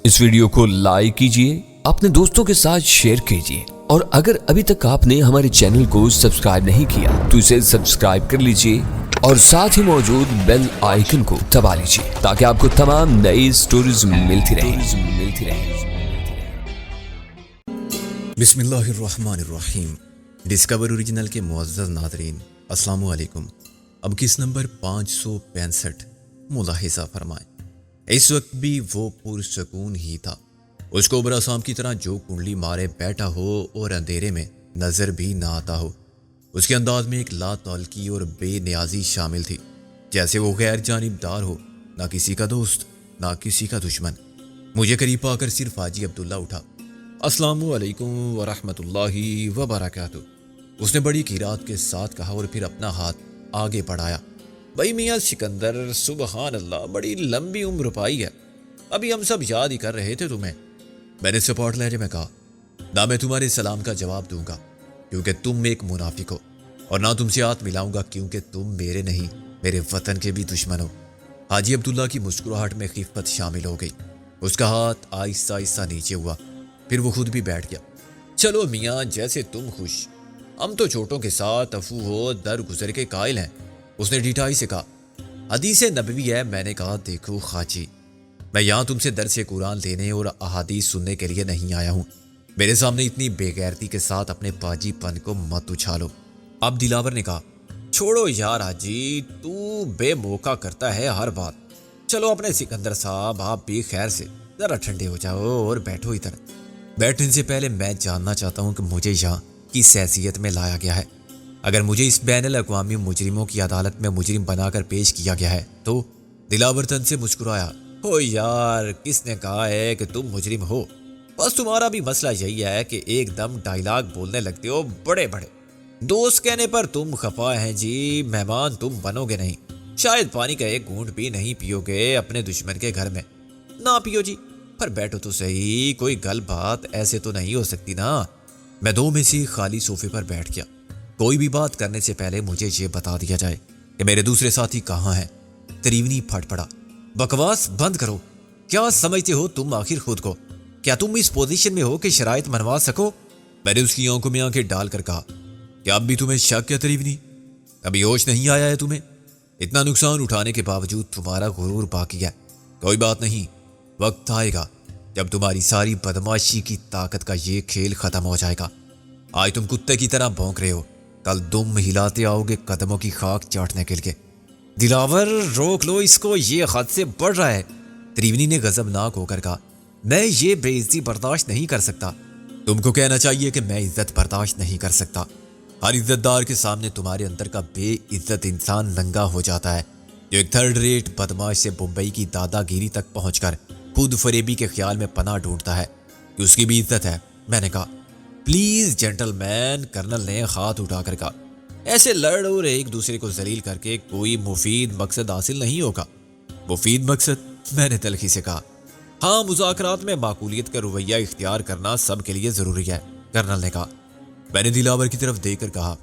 اس video کو like کیجئے، اپنے دوستوں کے ساتھ شیئر کیجئے، اور اگر ابھی تک آپ نے ہمارے چینل کو سبسکرائب نہیں کیا تو اسے سبسکرائب کر لیجئے اور ساتھ ہی موجود بیل آئیکن کو دبا لیجئے تاکہ آپ کو تمام نئی سٹوریز ملتی رہیں۔ بسم اللہ الرحمن الرحیم۔ ڈسکور اوریجنل کے معزز ناظرین، السلام علیکم۔ اب کس نمبر 565 ملاحظہ فرمائیں۔ اس وقت بھی وہ پرسکون ہی تھا۔ اس کو برا سام کی طرح جو کنڈلی مارے بیٹھا ہو اور اندھیرے میں نظر بھی نہ آتا ہو۔ اس کے انداز میں ایک لا تعلقی اور بے نیازی شامل تھی، جیسے وہ غیر جانبدار ہو، نہ کسی کا دوست نہ کسی کا دشمن۔ مجھے قریب آ کر صرف حاجی عبداللہ اٹھا۔ السلام علیکم ورحمۃ اللہ وبرکاتہ، اس نے بڑی قرات کے ساتھ کہا اور پھر اپنا ہاتھ آگے بڑھایا۔ بھائی میاں سکندر، سبحان اللہ، بڑی لمبی عمر پائی ہے، ابھی ہم سب یاد ہی کر رہے تھے تمہیں۔ میں نے سپورٹ لہجے میں کہا، نہ میں تمہارے سلام کا جواب دوں گا کیونکہ تم ایک منافق ہو، اور نہ تم سے ہاتھ ملاؤں گا کیونکہ تم میرے نہیں میرے وطن کے بھی دشمن ہو۔ حاجی عبداللہ کی مسکراہٹ میں خفت شامل ہو گئی۔ اس کا ہاتھ آہستہ آہستہ نیچے ہوا، پھر وہ خود بھی بیٹھ گیا۔ چلو میاں، جیسے تم خوش، ہم تو چھوٹوں کے ساتھ عفو ہو در گزر کے قائل ہیں۔ اس نے ڈھٹائی سے کہا، حدیث نبوی ہے۔ میں نے کہا، دیکھو خاجی، میں یہاں تم سے درس قرآن لینے اور احادیث سننے کے لیے نہیں آیا ہوں۔ میرے سامنے اتنی بے غیرتی کے ساتھ اپنے باجی پن کو مت اچھالو۔ اب دلاور نے کہا، چھوڑو یار حاجی، تو بے موقع کرتا ہے ہر بات۔ چلو اپنے سکندر صاحب، آپ بھی خیر سے ذرا ٹھنڈے ہو جاؤ اور بیٹھو ادھر۔ بیٹھنے سے پہلے میں جاننا چاہتا ہوں کہ مجھے یہاں کس حیثیت میں لایا گیا ہے۔ اگر مجھے اس بین الاقوامی مجرموں کی عدالت میں مجرم بنا کر پیش کیا گیا ہے تو دلاور تن سے مسکرایا، ہو یار، کس نے کہا ہے کہ تم مجرم ہو؟ بس تمہارا بھی مسئلہ یہی ہے کہ ایک دم ڈائلاگ بولنے لگتے ہو بڑے بڑے۔ دوست کہنے پر تم خفا ہیں جی، مہمان تم بنو گے نہیں۔ شاید پانی کا ایک گھونٹ بھی نہیں پیو گے اپنے دشمن کے گھر میں۔ نہ پیو جی، پر بیٹھو تو صحیح، کوئی گل بات ایسے تو نہیں ہو سکتی نا۔ میں دو میں سے خالی صوفے پر بیٹھ گیا۔ کوئی بھی بات کرنے سے پہلے مجھے یہ بتا دیا جائے کہ میرے دوسرے ساتھی کہاں ہیں۔ تریونی پھٹ پڑا، بکواس بند کرو۔ کیا سمجھتے ہو تم آخر خود کو؟ کیا تم اس پوزیشن میں ہو کہ شرائط منوا سکو؟ میں نے اس کی آنکھوں میں آنکھیں ڈال کر کہا، کیا اب بھی تمہیں شک ہے تریونی؟ ابھی ہوش نہیں آیا ہے تمہیں؟ اتنا نقصان اٹھانے کے باوجود تمہارا غرور باقی ہے۔ کوئی بات نہیں، وقت آئے گا جب تمہاری ساری بدماشی کی طاقت کا یہ کھیل ختم ہو جائے گا۔ آج تم کتے کی طرح بھونک رہے ہو، کل دم ہلاتے آؤ گے قدموں کی خاک چاٹنے کے لیے۔ دلاور، روک لو اس کو، یہ حد سے بڑھ رہا ہے۔ تریونی نے غضبناک ہو کر کہا، میں یہ بے عزتی برداشت نہیں کر سکتا۔ تم کو کہنا چاہیے کہ میں عزت برداشت نہیں کر سکتا۔ ہر عزت دار کے سامنے تمہارے اندر کا بے عزت انسان ننگا ہو جاتا ہے، جو ایک تھرڈ ریٹ بدماش سے بمبئی کی دادا گیری تک پہنچ کر خود فریبی کے خیال میں پناہ ڈھونڈتا ہے کہ اس کی بھی عزت ہے۔ میں نے کہا، پلیز جینٹل مین۔ کرنل نے ہاتھ اٹھا کر کہا، ایسے لڑ اور ایک دوسرے کو ذلیل کر کے کوئی مفید مقصد حاصل نہیں ہوگا۔ مفید مقصد؟ میں نے تلخی سے کہا، ہاں، مذاکرات میں معقولیت کا رویہ اختیار کرنا سب کے لیے ضروری ہے، کرنل نے کہا۔ میں نے دلاور کی طرف دیکھ کر کہا،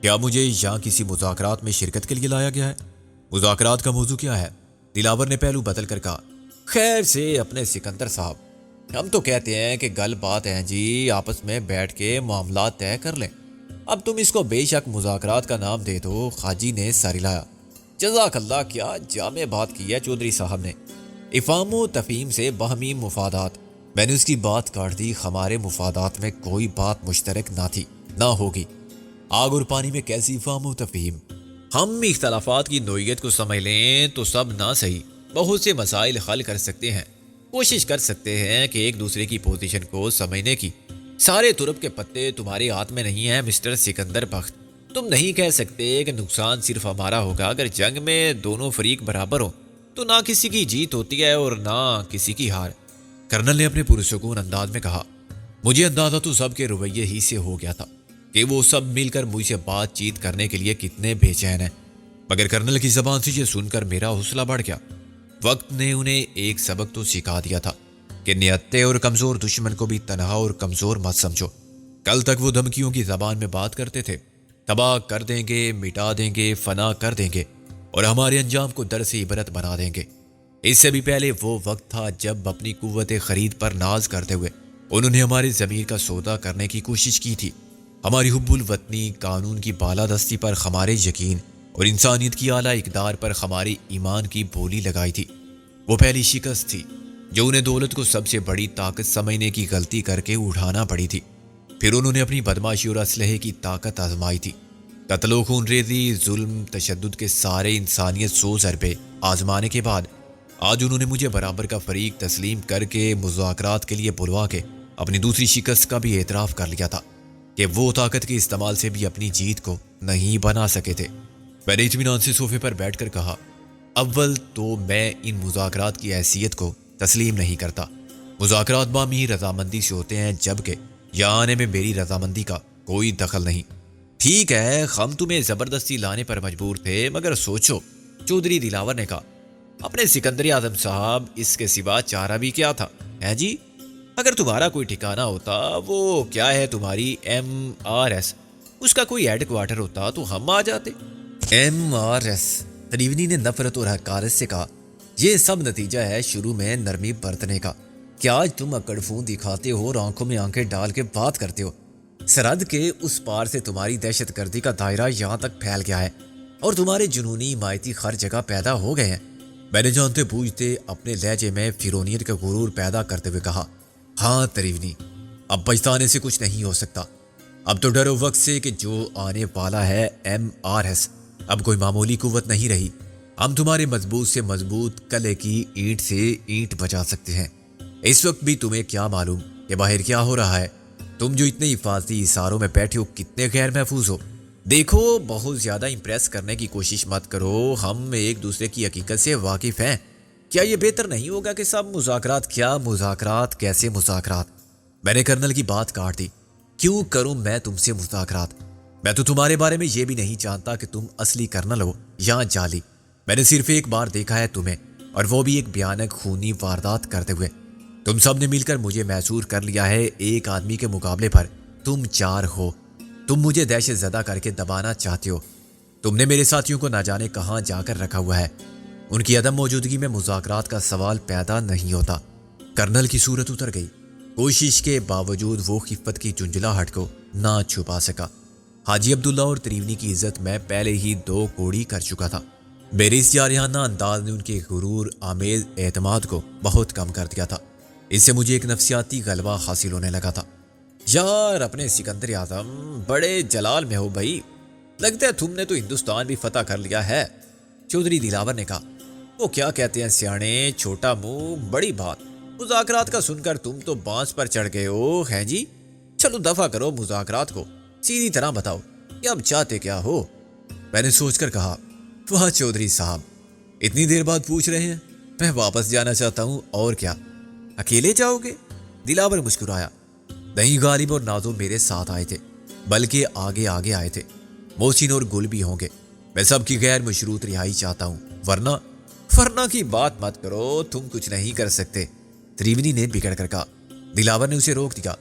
کیا مجھے یہاں کسی مذاکرات میں شرکت کے لیے لایا گیا ہے؟ مذاکرات کا موضوع کیا ہے؟ دلاور نے پہلو بدل کر کہا، خیر سے اپنے سکندر صاحب، ہم تو کہتے ہیں کہ گل بات ہے جی، آپس میں بیٹھ کے معاملات طے کر لیں۔ اب تم اس کو بے شک مذاکرات کا نام دے دو۔ خاجی نے سر ہلایا۔ جزاک اللہ، کیا جامع بات کی ہے چودھری صاحب نے۔ افہام و تفہیم سے باہمی مفادات۔ میں نے اس کی بات کاٹ دی، ہمارے مفادات میں کوئی بات مشترک نہ تھی، نہ ہوگی۔ آگ اور پانی میں کیسی افہام و تفہیم؟ ہم اختلافات کی نوعیت کو سمجھ لیں تو سب نہ صحیح بہت سے مسائل حل کر سکتے ہیں، کوشش کر سکتے ہیں کہ ایک دوسرے کی پوزیشن کو سمجھنے کی۔ سارے ترب کے پتے تمہارے ہاتھ میں نہیں ہیں مسٹر سکندر بخت۔ تم نہیں کہہ سکتے کہ نقصان صرف ہمارا ہوگا۔ اگر جنگ میں دونوں فریق برابر ہوں تو نہ کسی کی جیت ہوتی ہے اور نہ کسی کی ہار۔ کرنل نے اپنے پرسکون انداز میں کہا، مجھے اندازہ تو سب کے رویے ہی سے ہو گیا تھا کہ وہ سب مل کر مجھ سے بات چیت کرنے کے لیے کتنے بے چین ہیں، مگر کرنل کی زبان سے یہ سن کر میرا حوصلہ بڑھ گیا۔ وقت نے انہیں ایک سبق تو سکھا دیا تھا کہ نہتے اور کمزور دشمن کو بھی تنہا اور کمزور مت سمجھو۔ کل تک وہ دھمکیوں کی زبان میں بات کرتے تھے، تباہ کر دیں گے، مٹا دیں گے، فنا کر دیں گے اور ہمارے انجام کو در سے عبرت بنا دیں گے۔ اس سے بھی پہلے وہ وقت تھا جب اپنی قوت خرید پر ناز کرتے ہوئے انہوں نے ہمارے ضمیر کا سودا کرنے کی کوشش کی تھی، ہماری حب الوطنی، قانون کی بالادستی پر ہمارے یقین اور انسانیت کی اعلیٰ اقدار پر ہمارے ایمان کی بولی لگائی تھی۔ وہ پہلی شکست تھی جو انہیں دولت کو سب سے بڑی طاقت سمجھنے کی غلطی کر کے اٹھانا پڑی تھی۔ پھر انہوں نے اپنی بدماشی اور اسلحے کی طاقت آزمائی تھی۔ قتل و خون ریزی، ظلم، تشدد کے سارے انسانیت سو ضربے آزمانے کے بعد آج انہوں نے مجھے برابر کا فریق تسلیم کر کے مذاکرات کے لیے بلوا کے اپنی دوسری شکست کا بھی اعتراف کر لیا تھا کہ وہ طاقت کے استعمال سے بھی اپنی جیت کو نہیں بنا سکے تھے۔ میں نے اطمینان سے صوفے پر بیٹھ کر کہا، اول تو میں ان مذاکرات کی حیثیت کو تسلیم نہیں کرتا۔ مذاکرات باہمی رضامندی سے ہوتے ہیں، جبکہ یہاں آنے میں میری رضامندی کا کوئی دخل نہیں۔ ٹھیک ہے، ہم تمہیں زبردستی لانے پر مجبور تھے، مگر سوچو، چودھری دلاور نے کہا، اپنے سکندر اعظم صاحب، اس کے سوا چارہ بھی کیا تھا؟ ہے جی، اگر تمہارا کوئی ٹھکانہ ہوتا، وہ کیا ہے تمہاری MRS، اس کا کوئی ہیڈ کوارٹر ہوتا تو ہم آ جاتے۔ MRS، تریونی نے نفرت اور حقارت سے کہا، یہ سب نتیجہ ہے شروع میں نرمی برتنے کا۔ کیا آج تم اکڑ فون دکھاتے ہو اور آنکھوں میں آنکھیں ڈال کے بات کرتے ہو؟ سرحد کے اس پار سے تمہاری دہشت گردی کا دائرہ یہاں تک پھیل گیا ہے اور تمہارے جنونی حمایتی ہر جگہ پیدا ہو گئے ہیں۔ میں نے جانتے بوجھتے اپنے لہجے میں فرونیت کا غرور پیدا کرتے ہوئے کہا، ہاں تریونی، اب پچھتانے سے کچھ نہیں ہو سکتا۔ اب تو ڈرو وقت سے کہ جو آنے والا ہے MRS اب کوئی معمولی قوت نہیں رہی۔ ہم تمہارے مضبوط سے مضبوط قلعے کی اینٹ سے اینٹ بچا سکتے ہیں۔ اس وقت بھی تمہیں کیا معلوم کہ باہر کیا ہو رہا ہے؟ تم جو اتنے حفاظتی اثاروں میں بیٹھے ہو کتنے غیر محفوظ ہو۔ دیکھو، بہت زیادہ امپریس کرنے کی کوشش مت کرو، ہم ایک دوسرے کی حقیقت سے واقف ہیں۔ کیا یہ بہتر نہیں ہوگا کہ سب مذاکرات؟ کیا مذاکرات؟ کیسے مذاکرات؟ میں نے کرنل کی بات کاٹ دی۔ کیوں کروں میں تم سے مذاکرات؟ میں تو تمہارے بارے میں یہ بھی نہیں جانتا کہ تم اصلی کرنل ہو یا جعلی۔ میں نے صرف ایک بار دیکھا ہے تمہیں، اور وہ بھی ایک بھیانک خونی واردات کرتے ہوئے۔ تم سب نے مل کر مجھے محصور کر لیا ہے، ایک آدمی کے مقابلے پر تم 4 ہو۔ تم مجھے دہشت زدہ کر کے دبانا چاہتے ہو۔ تم نے میرے ساتھیوں کو نہ جانے کہاں جا کر رکھا ہوا ہے۔ ان کی عدم موجودگی میں مذاکرات کا سوال پیدا نہیں ہوتا۔ کرنل کی صورت اتر گئی۔ کوشش کے باوجود وہ خفت کی جنجلاہٹ کو نہ چھپا سکا۔ حاجی عبداللہ اور تریونی کی عزت میں پہلے ہی 2 کوڑی کر چکا تھا۔ میرے اس جارحانہ انداز نے ان کے غرور آمیز اعتماد کو بہت کم کر دیا تھا۔ اس سے مجھے ایک نفسیاتی غلبہ حاصل ہونے لگا تھا۔ یار، اپنے سکندر اعظم بڑے جلال میں ہو بھائی، لگتا ہے تم نے تو ہندوستان بھی فتح کر لیا ہے۔ چودھری دلاور نے کہا، وہ کیا کہتے ہیں سیانے، چھوٹا منہ بڑی بات۔ مذاکرات کا سن کر تم تو بانس پر چڑھ گئے ہو، ہیں جی؟ چلو دفع کرو مذاکرات کو، سیدھی طرح بتاؤ کہ اب چاہتے کیا ہو؟ میں نے سوچ کر کہا، واہ چودھری صاحب، اتنی دیر بعد پوچھ رہے ہیں؟ میں واپس جانا چاہتا ہوں، اور کیا؟ اکیلے جاؤ گے؟ دلاور مسکرایا۔ نہیں، غالب اور نازو میرے ساتھ آئے تھے، بلکہ آگے آگے آئے تھے۔ محسن اور گل بھی ہوں گے۔ میں سب کی غیر مشروط رہائی چاہتا ہوں، ورنہ کی بات مت کرو، تم کچھ نہیں کر سکتے، تریونی نے بگڑ کر کہا۔ دلاور نے اسے روک دیا،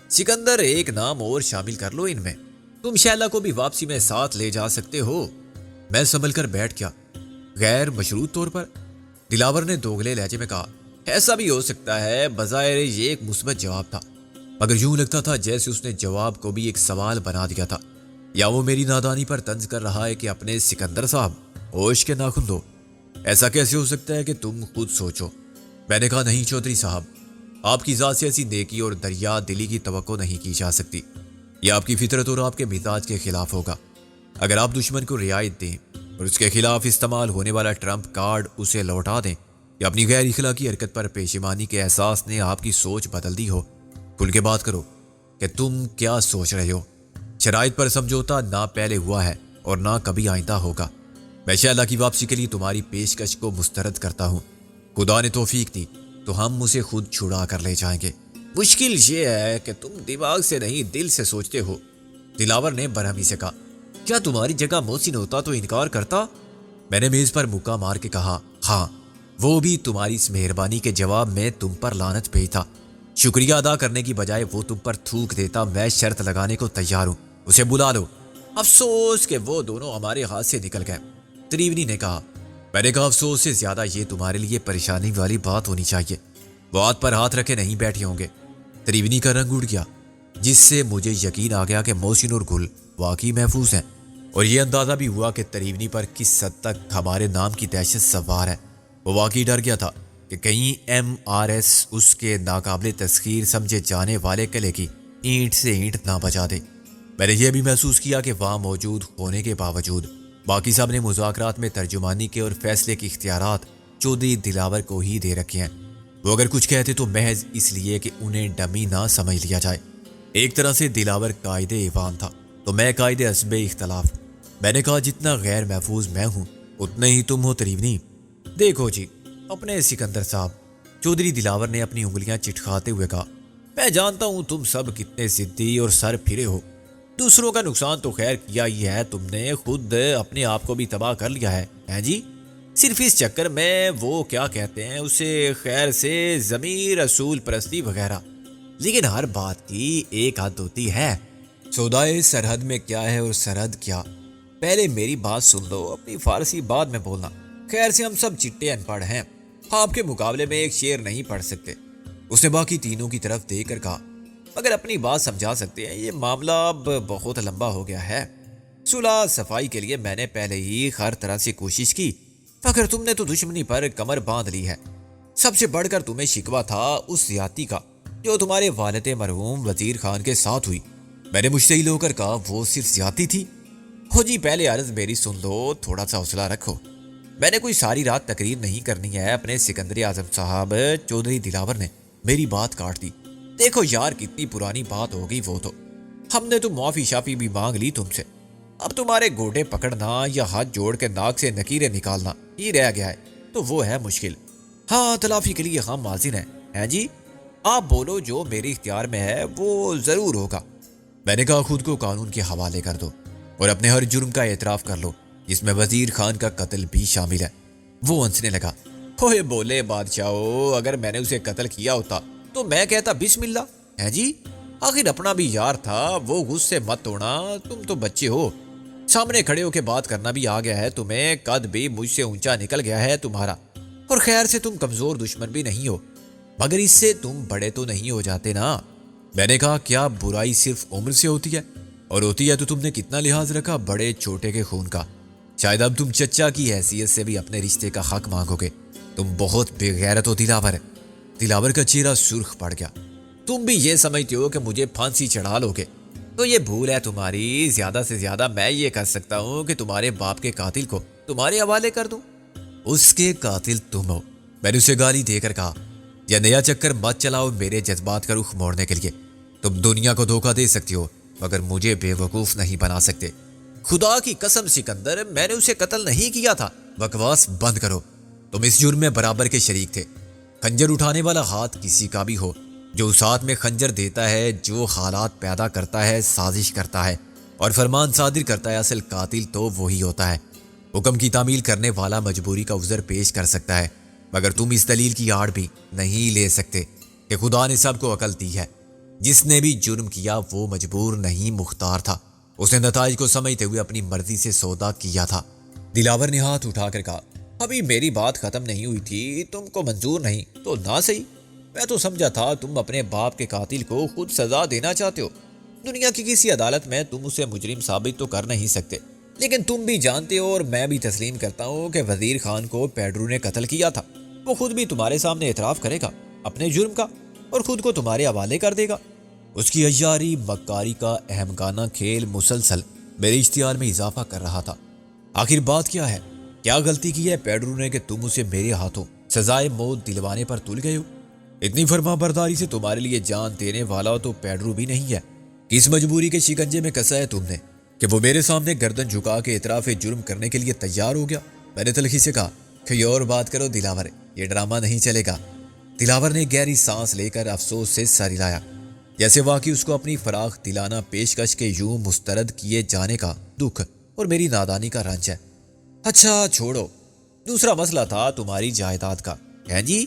سکندر، ایک نام اور شامل کر لو ان میں، تم شیلا کو بھی واپسی میں ساتھ لے جا سکتے ہو۔ میں سنبھل کر بیٹھ گیا۔ غیر مشروط طور پر؟ دلاور نے دوگلے لہجے میں کہا، ایسا بھی ہو سکتا ہے۔ بظاہر یہ ایک مثبت جواب تھا، مگر یوں لگتا تھا جیسے اس نے جواب کو بھی ایک سوال بنا دیا تھا، یا وہ میری نادانی پر طنز کر رہا ہے کہ اپنے سکندر صاحب ہوش کے ناخن دو۔ ایسا کیسے ہو سکتا ہے کہ تم خود سوچو؟ میں نے کہا، نہیں چودھری صاحب، آپ کی ذات سے ایسی نیکی اور دریا دلی کی توقع نہیں کی جا سکتی۔ یہ آپ کی فطرت اور آپ کے مزاج کے خلاف ہوگا۔ اگر آپ دشمن کو رعایت دیں اور اس کے خلاف استعمال ہونے والا ٹرمپ کارڈ اسے لوٹا دیں، یا اپنی غیر اخلاقی حرکت پر پیشیمانی کے احساس نے آپ کی سوچ بدل دی ہو، کھل کے بات کرو کہ تم کیا سوچ رہے ہو۔ شرائط پر سمجھوتا نہ پہلے ہوا ہے اور نہ کبھی آئندہ ہوگا۔ میں شیلا کی واپسی کے لیے تمہاری پیشکش کو مسترد کرتا ہوں۔ خدا نے توفیق دی تو ہم اسے خود چھڑا کر لے جائیں گے۔ مشکل یہ ہے کہ تم دماغ سے نہیں دل سے سوچتے ہو، دلاور نے برہمی سے کہا۔ کیا تمہاری جگہ محسن ہوتا تو انکار کرتا؟ میں نے میز پر مکہ مار کے کہا، ہاں، وہ بھی تمہاری اس مہربانی کے جواب میں تم پر لعنت بھیجتا۔ شکریہ ادا کرنے کی بجائے وہ تم پر تھوک دیتا۔ میں شرط لگانے کو تیار ہوں، اسے بلا لو۔ افسوس کہ وہ دونوں ہمارے ہاتھ سے نکل گئے، تریونی نے کہا۔ میں نے کہا افسوس سے زیادہ یہ تمہارے لیے پریشانی والی بات ہونی چاہیے۔ وہ ہاتھ پر ہاتھ رکھے نہیں بیٹھے ہوں گے۔ تریونی کا رنگ اڑ گیا، جس سے مجھے یقین آ گیا کہ محسن اور گل واقعی محفوظ ہیں، اور یہ اندازہ بھی ہوا کہ تریونی پر کس حد تک ہمارے نام کی دہشت سوار ہے۔ وہ واقعی ڈر گیا تھا کہ کہیں MRS اس کے ناقابل تسخیر سمجھے جانے والے قلعے کی اینٹ سے اینٹ نہ بچا دے۔ میں نے یہ بھی محسوس کیا کہ وہاں موجود ہونے کے باوجود باقی سب نے مذاکرات میں ترجمانی کے اور فیصلے کے اختیارات چودھری دلاور کو ہی دے رکھے ہیں۔ وہ اگر کچھ کہتے تو محض اس لیے کہ انہیں ڈمی نہ سمجھ لیا جائے۔ ایک طرح سے دلاور قائد ایوان تھا تو میں قائد حزب اختلاف۔ میں نے کہا جتنا غیر محفوظ میں ہوں اتنے ہی تم ہو تریونی۔ دیکھو جی اپنے سکندر صاحب، چودھری دلاور نے اپنی انگلیاں چٹکھاتے ہوئے کہا، میں جانتا ہوں تم سب کتنے ضدی اور سر پھرے ہو۔ دوسروں کا نقصان تو خیر کیا ہی ہے، تم نے خود اپنے آپ کو بھی تباہ کر لیا ہے جی، صرف اس چکر میں وہ کیا کہتے ہیں اسے، خیر سے ضمیر اصول پرستی وغیرہ۔ لیکن ہر بات کی ایک حد ہوتی ہے۔ سودائے سرحد میں کیا ہے اور سرحد کیا؟ پہلے میری بات سن لو، اپنی فارسی بعد میں بولنا۔ خیر سے ہم سب چٹے ان پڑھ ہیں، آپ کے مقابلے میں ایک شعر نہیں پڑھ سکتے۔ اس نے باقی تینوں کی طرف دیکھ کر کہا، مگر اپنی بات سمجھا سکتے ہیں، یہ معاملہ اب بہت لمبا ہو گیا ہے۔ صلح صفائی کے لیے میں نے پہلے ہی ہر طرح سے کوشش کی، مگر تم نے تو دشمنی پر کمر باندھ لی ہے۔ سب سے بڑھ کر تمہیں شکوہ تھا اس زیادتی کا جو تمہارے والد مرحوم وزیر خان کے ساتھ ہوئی۔ میں نے مشتعل ہو کر کہا، وہ صرف زیادتی تھی؟ ہو جی پہلے عرض میری سن لو، تھوڑا سا حوصلہ رکھو۔ میں نے کوئی ساری رات تقریر نہیں کرنی ہے اپنے سکندر اعظم صاحب۔ چودھری دلاور نے میری بات کاٹ دی۔ دیکھو یار کتنی پرانی بات ہو گئی، وہ تو ہم نے تو معافی شافی بھی مانگ لی تم سے، اب تمہارے گوڈے پکڑنا یا ہاتھ جوڑ کے ناک سے نکیریں نکالنا ہی رہ گیا ہے، تو وہ ہے مشکل۔ ہاں تلافی کے لیے ہم حاضر ہیں جی، آپ بولو، جو میرے اختیار میں ہے وہ ضرور ہوگا۔ میں نے کہا خود کو قانون کے حوالے کر دو اور اپنے ہر جرم کا اعتراف کر لو جس میں وزیر خان کا قتل بھی شامل ہے۔ وہ ہنسنے لگا، ہوئے بولے بادشاہو، اگر میں نے اسے قتل کیا ہوتا تو میں کہتا بسم اللہ ہے جی، آخر اپنا بھی یار تھا، وہ غصے مت توڑنا، تم تو بچے ہو، سامنے کھڑے ہو کے بات کرنا بھی آ گیا ہے تمہیں، قد بھی مجھ سے اونچا نکل گیا ہے تمہارا، اور خیر سے تم کمزور دشمن بھی نہیں ہو، مگر اس سے تم بڑے تو نہیں ہو جاتے نا۔ میں نے کہا کیا برائی صرف عمر سے ہوتی ہے؟ اور ہوتی ہے تو تم نے کتنا لحاظ رکھا بڑے چھوٹے کے خون کا؟ شاید اب تم چچا کی حیثیت سے بھی اپنے رشتے کا حق مانگو گے۔ تم بہت بے غیرت ہو دلاور۔ دلاور کا چہرہ سرخ پڑ گیا۔ تم بھی یہ سمجھتے ہو کہ مجھے پھانسی چڑھا لو گے؟ تو یہ بھول ہے تمہاری، زیادہ سے زیادہ میں یہ کر سکتا ہوں کہ تمہارے باپ کے قاتل کو تمہارے حوالے کر دوں۔ اس کے قاتل تم ہو، میں نے اسے گالی دے کر کہا، یہ نیا چکر مت چلاؤ میرے جذبات کا رخ موڑنے کے لیے۔ تم دنیا کو دھوکہ دے سکتی ہو مگر مجھے بے وقوف نہیں بنا سکتے۔ خدا کی قسم سکندر، میں نے اسے قتل نہیں کیا تھا۔ بکواس بند کرو، تم اس جرم میں برابر کے شریک تھے۔ خنجر اٹھانے والا ہاتھ کسی کا بھی ہو، جو اس ہاتھ میں خنجر دیتا ہے، جو حالات پیدا کرتا ہے، سازش کرتا ہے اور فرمان صادر کرتا ہے، اصل قاتل تو وہی ہوتا ہے۔ حکم کی تعمیل کرنے والا مجبوری کا عذر پیش کر سکتا ہے، مگر تم اس دلیل کی آڑ بھی نہیں لے سکتے کہ خدا نے سب کو عقل دی ہے۔ جس نے بھی جرم کیا وہ مجبور نہیں، مختار تھا۔ اس نے نتائج کو سمجھتے ہوئے اپنی مرضی سے سودا کیا تھا۔ دلاور نے ہاتھ اٹھا کر کہا، ابھی میری بات ختم نہیں ہوئی تھی، تم کو منظور نہیں تو نہ صحیح۔ میں تو سمجھا تھا تم اپنے باپ کے قاتل کو خود سزا دینا چاہتے ہو۔ دنیا کی کسی عدالت میں تم اسے مجرم ثابت تو کر نہیں سکتے، لیکن تم بھی جانتے ہو اور میں بھی تسلیم کرتا ہوں کہ وزیر خان کو پیڈرو نے قتل کیا تھا۔ وہ خود بھی تمہارے سامنے اعتراف کرے گا اپنے جرم کا اور خود کو تمہارے حوالے کر دے گا۔ اس کی عیاری مکاری کا احمقانہ کھیل مسلسل میرے اشتعال میں اضافہ کر رہا تھا۔ آخر بات کیا ہے؟ کیا غلطی کی ہے پیڈرو نے کہ تم اسے میرے ہاتھوں سزائے موت دلوانے پر تل گئے ہو؟ اتنی فرما برداری سے تمہارے لیے جان دینے والا تو پیڈرو بھی نہیں ہے۔ کس مجبوری کے شکنجے میں کسا ہے تم نے کہ وہ میرے سامنے گردن جھکا کے اعتراف جرم کرنے کے لیے تیار ہو گیا؟ میں نے تلخی سے کہا کہ اور بات کرو دلاور، یہ ڈرامہ نہیں چلے گا۔ دلاور نے گہری سانس لے کر افسوس سے سر ہلایا، جیسے واقعی اس کو اپنی فراخ دلانہ پیشکش کے یوں مسترد کیے جانے کا دکھ اور میری نادانی کا رنج ہے۔ اچھا چھوڑو، دوسرا مسئلہ تھا تمہاری جائیداد کا، ہے جی؟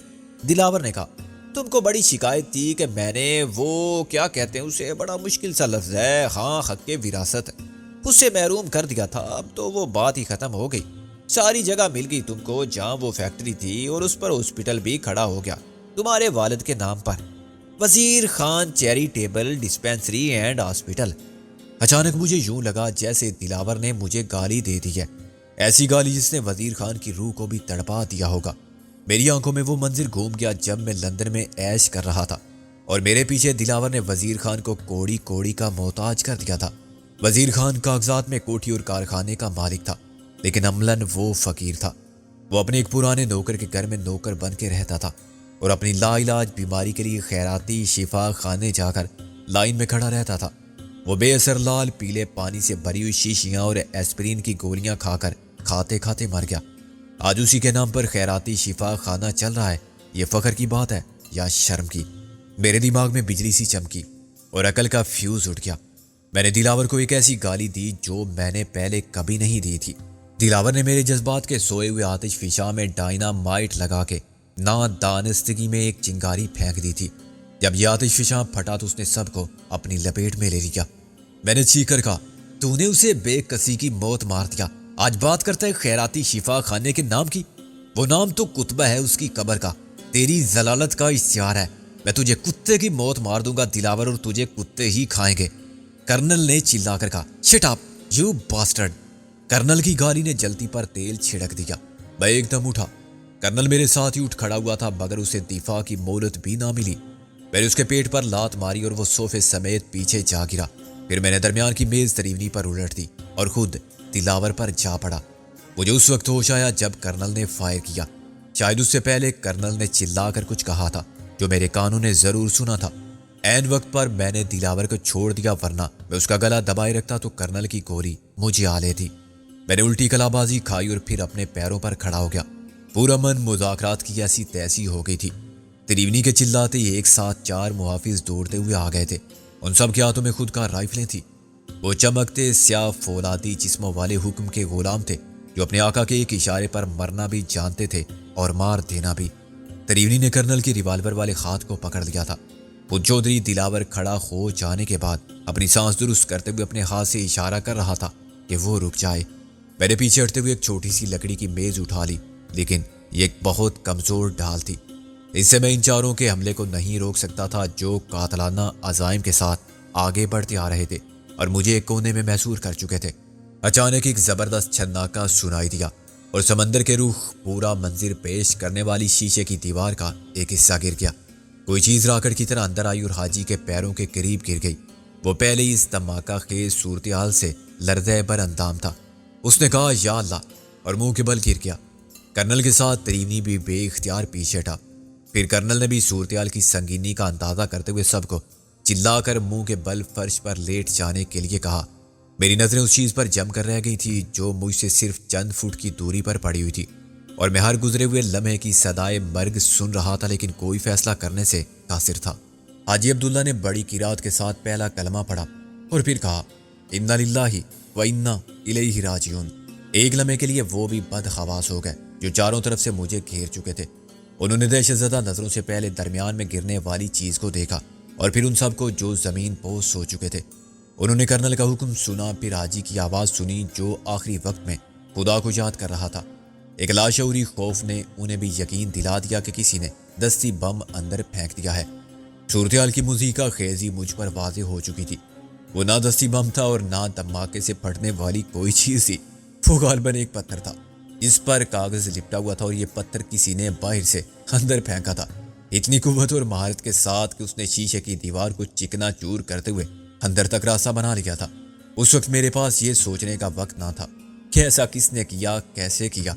دلاور نے کہا، تم کو بڑی شکایت تھی کہ میں نے وہ کیا کہتے ہیں اسے، بڑا مشکل سا لفظ ہے، ہاں حق وراثت، اس سے محروم کر دیا تھا۔ اب تو وہ بات ہی ختم ہو گئی۔ ساری جگہ مل گئی تم کو جہاں وہ فیکٹری تھی اور اس پر ہاسپٹل بھی کھڑا ہو گیا تمہارے والد کے نام پر، وزیر Khan charitable dispensary and hospital. اچانک مجھے یوں لگا جیسے دلاور نے مجھے گالی دے دی ہے، ایسی گالی جس نے وزیر خان کی روح کو بھی تڑپا دیا ہوگا۔ میری آنکھوں میں وہ منظر گھوم گیا جب میں لندن میں عیش کر رہا تھا اور میرے پیچھے دلاور نے وزیر خان کو کوڑی کوڑی کا محتاج کر دیا تھا۔ وزیر خان کاغذات میں کوٹھی اور کارخانے کا مالک تھا، لیکن عملاً وہ فقیر تھا۔ وہ اپنے ایک پرانے نوکر کے گھر میں نوکر بن کے رہتا تھا اور اپنی لا علاج بیماری کے لیے خیراتی شفا خانے جا کر لائن میں کھڑا رہتا تھا۔ وہ بے اثر لال پیلے پانی سے بھری ہوئی شیشیاں اور ایسپرین کی گولیاں کھا کر کھاتے کھاتے مر گیا۔ آج اسی کے نام پر خیراتی شفا خانہ چل رہا ہے۔ یہ فخر کی بات ہے یا شرم کی؟ میرے دماغ میں بجلی سی چمکی اور عقل کا فیوز اٹھ گیا۔ میں نے دلاور کو ایک ایسی گالی دی جو میں نے پہلے کبھی نہیں دی تھی۔ دلاور نے میرے جذبات کے سوئے ہوئے آتش فشاں میں ڈائنامائٹ لگا کے نادانستگی میں ایک چنگاری پھینک دی تھی۔ جب یہ آتش فشاں پھٹا تو اس نے سب کو اپنی لپیٹ میں لے لیا۔ میں نے چیخ کر کہا، تو نے اسے بے کسی کی موت مار دیا، آج بات کرتا ہے خیراتی شفا خانے کے نام کی؟ وہ نام تو کتبہ ہے اس کی قبر کا، تیری ضلالت کا اشتہار ہے۔ میں تجھے کتے کی موت مار دوں گا دلاور، اور تجھے کتے ہی کھائیں گے۔ کرنل نے چلا کر کہا، shut up you bastard. Colonel کی گالی نے جلتی پر تیل چھڑک دیا۔ میں ایک دم اٹھا۔ کرنل میرے ساتھ ہی اٹھ کھڑا ہوا تھا مگر اسے دفاع کی مہلت بھی نہ ملی۔ میں نے اس کے پیٹ پر لات ماری اور وہ صوفے سمیت پیچھے جا گرا۔ پھر میں نے درمیان کی میز تریونی پر الٹ دی اور خود دلاور پر جا پڑا۔ مجھے اس وقت ہوش آیا جب کرنل نے فائر کیا۔ شاید اس سے پہلے کرنل نے چلا کر کچھ کہا تھا جو میرے کانوں نے ضرور سنا تھا۔ عین وقت پر میں نے دلاور کو چھوڑ دیا، ورنہ میں اس کا گلا دبائے رکھتا تو کرنل کی گولی مجھے آ لیتی۔ میں نے الٹی کلا بازی کھائی اور پھر اپنے پیروں پر کھڑا ہو گیا۔ پورا من مذاکرات کی ایسی تیسی ہو گئی تھی۔ تریونی کے چلاتے ہی ایک ساتھ 4 محافظ دوڑتے ہوئے آ گئے تھے۔ ان سب کے ہاتھوں میں خود کار رائفلیں تھیں۔ وہ چمکتے سیاہ فولادی جسموں والے حکم کے غلام تھے جو اپنے آقا کے ایک اشارے پر مرنا بھی جانتے تھے اور مار دینا بھی۔ تریونی نے کرنل کی ریوالور والے ہاتھ کو پکڑ لیا تھا۔ خود چودھری دلاور کھڑا ہو جانے کے بعد اپنی سانس درست کرتے ہوئے اپنے ہاتھ سے اشارہ کر رہا تھا کہ وہ رک جائے۔ میں نے پیچھے ہٹتے ہوئے ایک چھوٹی سی لکڑی کی میز اٹھا لی، لیکن یہ ایک بہت کمزور ڈھال تھی۔ اس سے میں ان چاروں کے حملے کو نہیں روک سکتا تھا جو قاتلانہ عزائم کے ساتھ آگے بڑھتے آ رہے تھے اور مجھے ایک کونے میں محصور کر چکے تھے۔ اچانک ایک زبردست چھناکا سنائی دیا اور سمندر کے رخ پورا منظر پیش کرنے والی شیشے کی دیوار کا ایک حصہ گر گیا۔ کوئی چیز راکٹ کی طرح اندر آئی اور حاجی کے پیروں کے قریب گر گئی۔ وہ پہلے ہی اس دھماکہ خیز صورتحال سے لرزے بر اندام تھا۔ اس نے کہا یا اللہ اور منہ کے بل گر گیا۔ کرنل کے ساتھ تریونی بھی بے اختیار پیچھے ہٹا۔ پھر کرنل نے بھی صورتحال کی سنگینی کا اندازہ کرتے ہوئے سب کو چلا کر منہ کے بل فرش پر لیٹ جانے کے لیے کہا۔ میری نظریں اس چیز پر جم کر رہ گئی تھی جو مجھ سے صرف چند فٹ کی دوری پر پڑی ہوئی تھی، اور میں ہر گزرے ہوئے لمحے کی صدائے مرگ سن رہا تھا، لیکن کوئی فیصلہ کرنے سے قاصر تھا۔ حاجی عبداللہ نے بڑی قرات کے ساتھ پہلا کلمہ پڑھا اور پھر کہا، انا للہ و انا الیہ راجعون۔ ایک لمحے کے لیے وہ بھی بدحواس ہو گئے جو چاروں طرف سے مجھے گھیر چکے تھے۔ انہوں نے دہشت زدہ نظروں سے پہلے درمیان میں گرنے والی چیز کو دیکھا اور پھر ان سب کو جو زمین پوش ہو چکے تھے۔ انہوں نے کرنل کا حکم سنا، پھر حاجی کی آواز سنی جو آخری وقت میں خدا کو یاد کر رہا تھا۔ ایک لاشعوری خوف نے انہیں بھی یقین دلا دیا کہ کسی نے دستی بم اندر پھینک دیا ہے۔ صورتحال کی موسیقی خیزی مجھ پر واضح ہو چکی تھی۔ وہ نہ دستی بم تھا اور نہ دھماکے سے پھٹنے والی کوئی چیز تھی۔ وہ غالباً ایک پتھر تھا جس پر کاغذ لپٹا ہوا تھا، اور یہ پتھر کسی نے باہر سے اندر پھینکا تھا اتنی قوت اور مہارت کے ساتھ کہ اس نے شیشے کی دیوار کو چکنا چور کرتے ہوئے اندر تک راستہ بنا لیا تھا۔ اس وقت میرے پاس یہ سوچنے کا وقت نہ تھا کہ ایسا کس نے کیا، کیسے کیا۔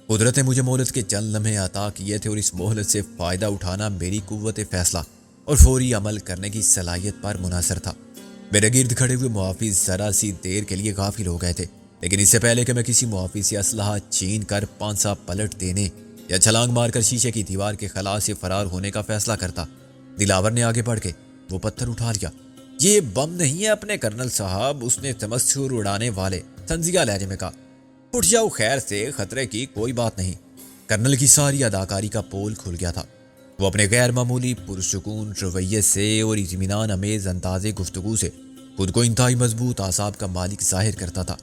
قدرت نے مجھے مہلت کے چند لمحے عطا کیے تھے اور اس مہلت سے فائدہ اٹھانا میری قوت فیصلہ اور فوری عمل کرنے کی صلاحیت پر منحصر تھا۔ میرے گرد کھڑے ہوئے محافظ ذرا سی دیر کے لیے غافل ہو گئے تھے، لیکن اس سے پہلے کہ میں کسی محافظ سے اسلحہ چھین کر پانسا پلٹ دینے یا چھلانگ مار کر شیشے کی دیوار کے خلا سے فرار ہونے کا فیصلہ کرتا، دلاور نے آگے بڑھ کے وہ پتھر اٹھا لیا۔ یہ بم نہیں ہے اپنے کرنل صاحب، اس نے تمسخر اڑانے والے طنزیہ لہجے میں کہا۔ اٹھ جاؤ، خیر سے، خطرے کی کوئی بات نہیں۔ کرنل کی ساری اداکاری کا پول کھل گیا تھا۔ وہ اپنے غیر معمولی پرسکون رویے سے اور اطمینان امیز انداز گفتگو سے خود کو انتہائی مضبوط اعصاب کا مالک ظاہر کرتا تھا۔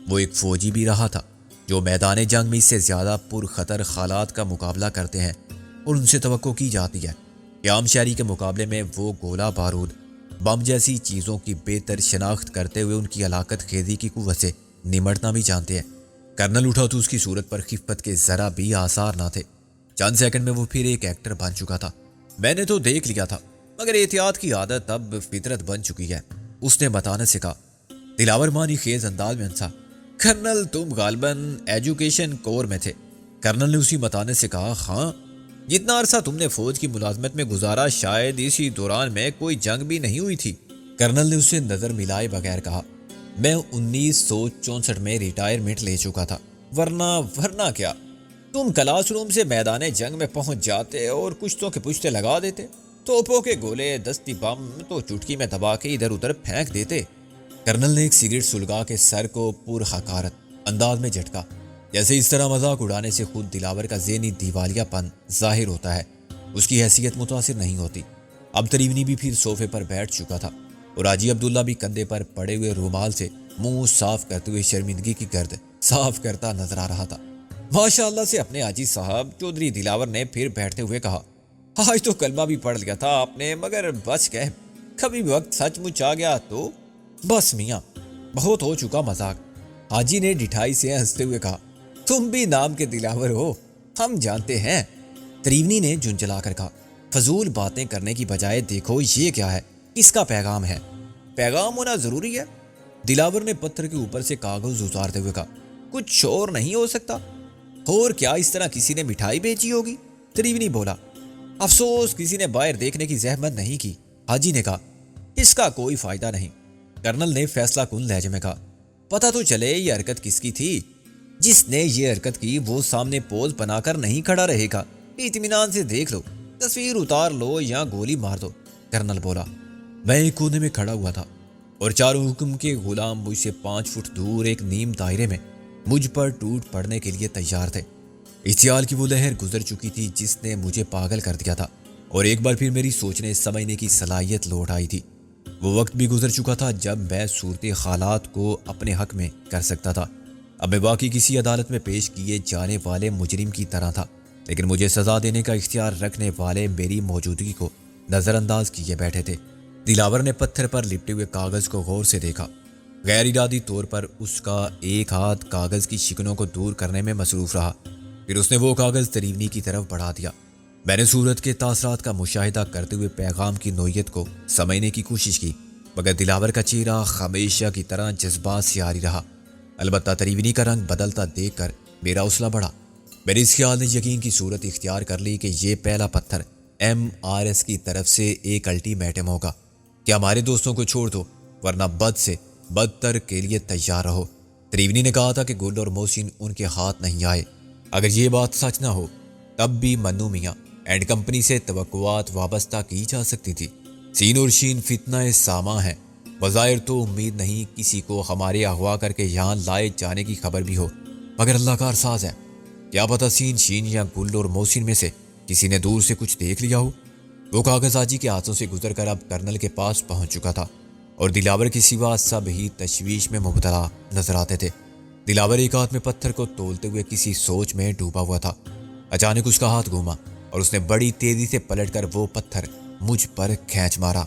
وہ ایک فوجی بھی رہا تھا، جو میدان جنگ میں اس سے زیادہ پرخطر حالات کا مقابلہ کرتے ہیں، اور ان سے توقع کی جاتی ہے کہ عام شہری کے مقابلے میں وہ گولہ بارود، بم جیسی چیزوں کی بہتر شناخت کرتے ہوئے ان کی ہلاکت خیزی کی قوت سے نمٹنا بھی جانتے ہیں۔ کرنل اٹھا تو اس کی صورت پر خفت کے ذرا بھی آثار نہ تھے۔ چند سیکنڈ میں وہ پھر ایک ایکٹر بن چکا تھا۔ میں نے تو دیکھ لیا تھا، مگر احتیاط کی عادت اب فطرت بن چکی ہے، اس نے بتانے سے کہا۔ دلاور مانی خیز انداز میں ہنسا۔ کرنل تم غالباً ایجوکیشن کور میں تھے۔ کرنل نے اسی بتانے سے کہا، ہاں، جتنا عرصہ تم نے فوج کی ملازمت میں گزارا شاید اسی دوران میں کوئی جنگ بھی نہیں ہوئی تھی۔ کرنل نے اس سے نظر ملائے بغیر کہا، میں 1964 میں ریٹائرمنٹ لے چکا تھا، ورنہ کیا، تم کلاس روم سے میدان جنگ میں پہنچ جاتے اور کشتوں کے پشتے لگا دیتے، توپوں کے گولے دستی بم تو چٹکی میں دبا کے ادھر ادھر پھینک دیتے۔ کرنل نے ایک سگریٹ سلگا کے سر کو پر حقارت انداز میں جھٹکا، جیسے اس طرح مذاق اڑانے سے خود دلاور کا ذہنی دیوالیہ پن ظاہر ہوتا ہے، اس کی حیثیت متاثر نہیں ہوتی۔ اب تریونی بھی پھر صوفے پر بیٹھ چکا تھا اور حاجی عبداللہ بھی کندھے پر پڑے ہوئے رومال سے منہ صاف کرتے ہوئے شرمندگی کی گرد صاف کرتا نظر آ رہا تھا۔ ماشاء اللہ سے اپنے حاجی صاحب چودھری دلاور نے پھر بیٹھتے ہوئے کہا، آج تو کلمہ بھی پڑھ لیا تھا آپ نے، مگر بچ گئے، کبھی وقت سچ مچ آ گیا تو بس میاں، بہت ہو چکا مذاق۔ حاجی نے ڈٹھائی سے ہنستے ہوئے کہا، تم بھی نام کے دلاور ہو، ہم جانتے ہیں۔ تریونی نے جھنجھلا کر کہا، فضول باتیں کرنے کی بجائے دیکھو یہ کیا ہے، اس کا پیغام ہے۔ پیغام ہونا ضروری ہے؟ دلاور نے پتھر کے اوپر سے کاغذ اتارتے ہوئے کہا، کچھ اور نہیں ہو سکتا؟ اور کیا اس طرح کسی نے مٹھائی بیچی ہوگی؟ تریونی بولا، افسوس کسی نے باہر دیکھنے کی زحمت نہیں کی۔ حاجی نے کہا، اس کا کوئی فائدہ نہیں۔ کرنل نے فیصلہ کن لہجے میں کہا، پتہ تو چلے یہ حرکت کس کی تھی؟ جس نے یہ حرکت کی وہ سامنے پوز بنا کر نہیں کھڑا رہے گا، اطمینان سے دیکھ لو، تصویر اتار لو یا گولی مار دو۔ کرنل بولا، میں ایک کونے میں کھڑا ہوا تھا اور چاروں حکم کے غلام مجھ سے 5 فٹ دور ایک نیم دائرے میں مجھ پر ٹوٹ پڑنے کے لیے تیار تھے۔ اشتعال کی وہ لہر گزر چکی تھی جس نے مجھے پاگل کر دیا تھا، اور ایک بار پھر میری سوچنے سمجھنے کی صلاحیت لوٹ آئی تھی۔ وہ وقت بھی گزر چکا تھا جب میں صورت حالات کو اپنے حق میں کر سکتا تھا۔ اب میں واقعی کسی عدالت میں پیش کیے جانے والے مجرم کی طرح تھا، لیکن مجھے سزا دینے کا اختیار رکھنے والے میری موجودگی کو نظر انداز کیے بیٹھے تھے۔ دلاور نے پتھر پر لپٹے ہوئے کاغذ کو غور سے دیکھا۔ غیر ارادی طور پر اس کا ایک ہاتھ کاغذ کی شکنوں کو دور کرنے میں مصروف رہا، پھر اس نے وہ کاغذ تریونی کی طرف بڑھا دیا۔ میں نے صورت کے تاثرات کا مشاہدہ کرتے ہوئے پیغام کی نوعیت کو سمجھنے کی کوشش کی، مگر دلاور کا چہرہ ہمیشہ کی طرح جذبات سے عاری رہا۔ البتہ تریونی کا رنگ بدلتا دیکھ کر میرا حوصلہ بڑھا۔ میرے اس خیال نے یقین کی صورت اختیار کر لی کہ یہ پہلا پتھر MRS کی طرف سے ایک الٹیمیٹم ہوگا کہ ہمارے دوستوں کو چھوڑ دو، ورنہ بد سے بدتر کے لیے تیار رہو۔ تریونی نے کہا تھا کہ گل اور محسن ان کے ہاتھ نہیں آئے۔ اگر یہ بات سچ نہ ہو تب بھی منو میاں اینڈ کمپنی سے توقعات وابستہ کی جا سکتی تھی۔ سین اور شین فتنہ ساماں ہے، بظاہر تو امید نہیں کسی کو ہمارے اغوا کر کے یہاں لائے جانے کی خبر بھی ہو، مگر اللہ کار ساز ہے، کیا پتہ سین شین یا گل اور محسن میں سے کسی نے دور سے کچھ دیکھ لیا ہو۔ وہ کاغذ حاجی کے ہاتھوں سے گزر کر اب کرنل کے پاس پہنچ چکا تھا، اور دلاور کے سوا سب ہی تشویش میں مبتلا نظر آتے تھے۔ دلاور ایک ہاتھ میں پتھر کو تولتے ہوئے کسی سوچ میں ڈوبا ہوا تھا۔ اچانک اس کا ہاتھ گھوما اور اس نے بڑی تیزی سے پلٹ کر وہ پتھر مجھ پر کھینچ مارا۔